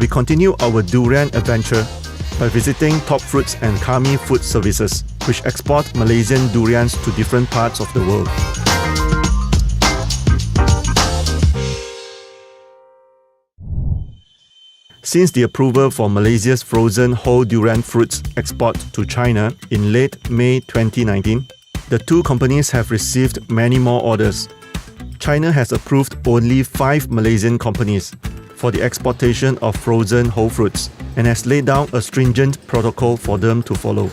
We continue our durian adventure by visiting Top Fruits and Kami Food Services, which export Malaysian durians to different parts of the world. Since the approval for Malaysia's frozen whole durian fruits export to China in late May 2019, the two companies have received many more orders. China has approved only 5 Malaysian companies for the exportation of frozen whole fruits and has laid down a stringent protocol for them to follow.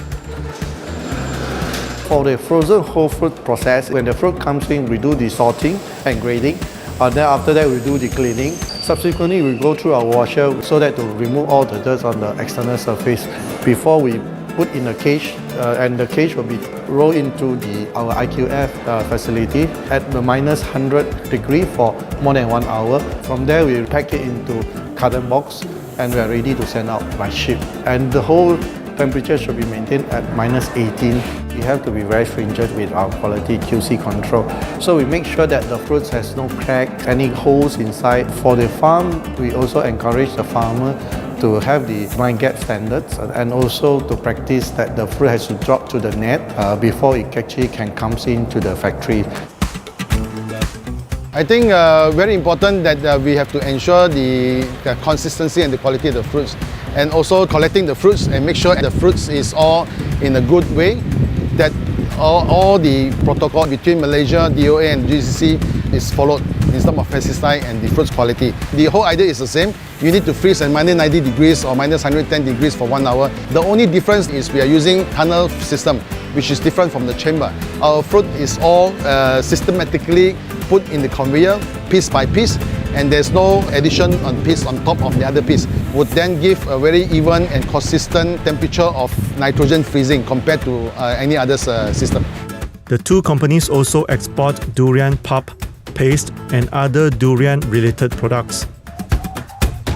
For the frozen whole fruit process, when the fruit comes in, we do the sorting and grading. Then after that, we do the cleaning. Subsequently, we go through our washer so that to remove all the dirt on the external surface before we put in a cage, and the cage will be rolled into our IQF facility at the minus 100 degree for more than 1 hour. From there, we pack it into carton box and we are ready to send out by ship. And the whole temperature should be maintained at minus 18. We have to be very stringent with our quality QC control. So we make sure that the fruits has no cracks, any holes inside. For the farm, we also encourage the farmer to have the blind gap standards and also to practice that the fruit has to drop to the net before it actually can come into the factory. I think very important that we have to ensure the consistency and the quality of the fruits, and also collecting the fruits and make sure the fruits is all in a good way, that all the protocol between Malaysia, DOA and GCC is followed in terms of pesticide and the fruits quality. The whole idea is the same. You need to freeze at minus 90 degrees or minus 110 degrees for 1 hour. The only difference is we are using tunnel system, which is different from the chamber. Our fruit is all systematically put in the conveyor, piece by piece, and there's no addition on piece on top of the other piece. Would then give a very even and consistent temperature of nitrogen freezing compared to any other system. The two companies also export durian pulp, paste, and other durian-related products.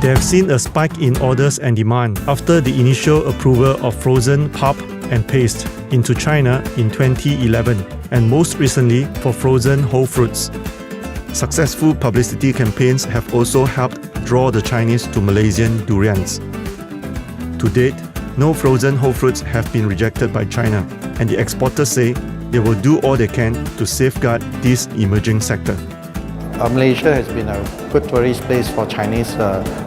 They have seen a spike in orders and demand after the initial approval of frozen pulp and paste into China in 2011, and most recently for frozen whole fruits. Successful publicity campaigns have also helped draw the Chinese to Malaysian durians. To date, no frozen whole fruits have been rejected by China, and the exporters say they will do all they can to safeguard this emerging sector. Malaysia has been a good tourist place for Chinese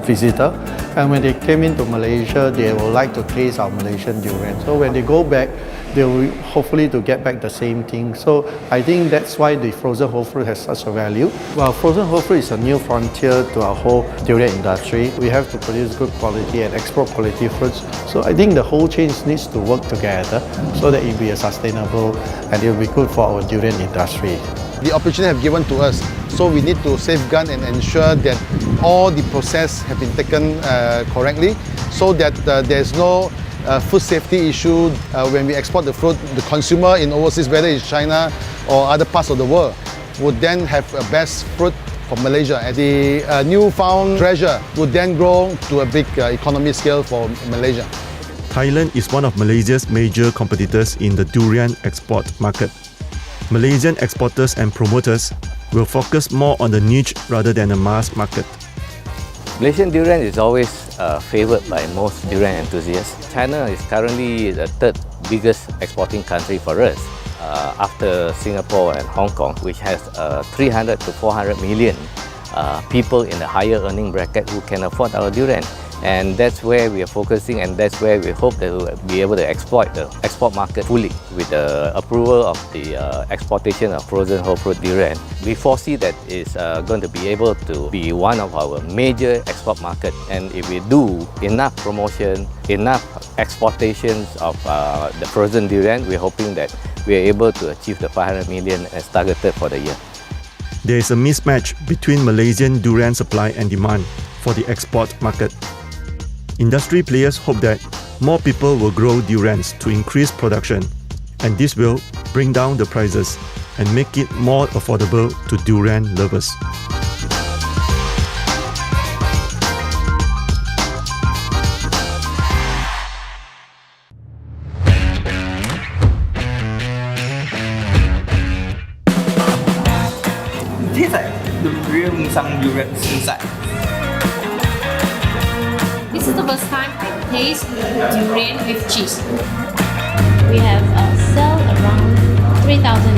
visitors, and when they came into Malaysia, they would like to taste our Malaysian durian. So when they go back, they will hopefully to get back the same thing. So I think that's why the frozen whole fruit has such a value. Well, frozen whole fruit is a new frontier to our whole durian industry. We have to produce good quality and export quality fruits. So I think the whole chain needs to work together so that it will be a sustainable and it will be good for our durian industry. The opportunity have given to us, so we need to safeguard and ensure that all the process have been taken correctly, so that there's no food safety issue when we export the fruit. The consumer in overseas, whether it's China or other parts of the world, would then have a best fruit from Malaysia. And the newfound treasure would then grow to a big economy scale for Malaysia. Thailand is one of Malaysia's major competitors in the durian export market. Malaysian exporters and promoters will focus more on the niche rather than the mass market. Malaysian durian is always favoured by most durian enthusiasts. China is currently the 3rd biggest exporting country for us after Singapore and Hong Kong, which has 300 to 400 million people in the higher earning bracket who can afford our durian. And that's where we are focusing, and that's where we hope that we'll be able to exploit the export market fully with the approval of the exportation of frozen whole fruit durian. We foresee that it's going to be able to be one of our major export markets, and if we do enough promotion, enough exportations of the frozen durian, we're hoping that we are able to achieve the 500 million as targeted for the year. There is a mismatch between Malaysian durian supply and demand for the export market. Industry players hope that more people will grow durians to increase production, and this will bring down the prices and make it more affordable to durian lovers. It tastes like the real Musang durians inside. taste durian with cheese. We have sell around 3,000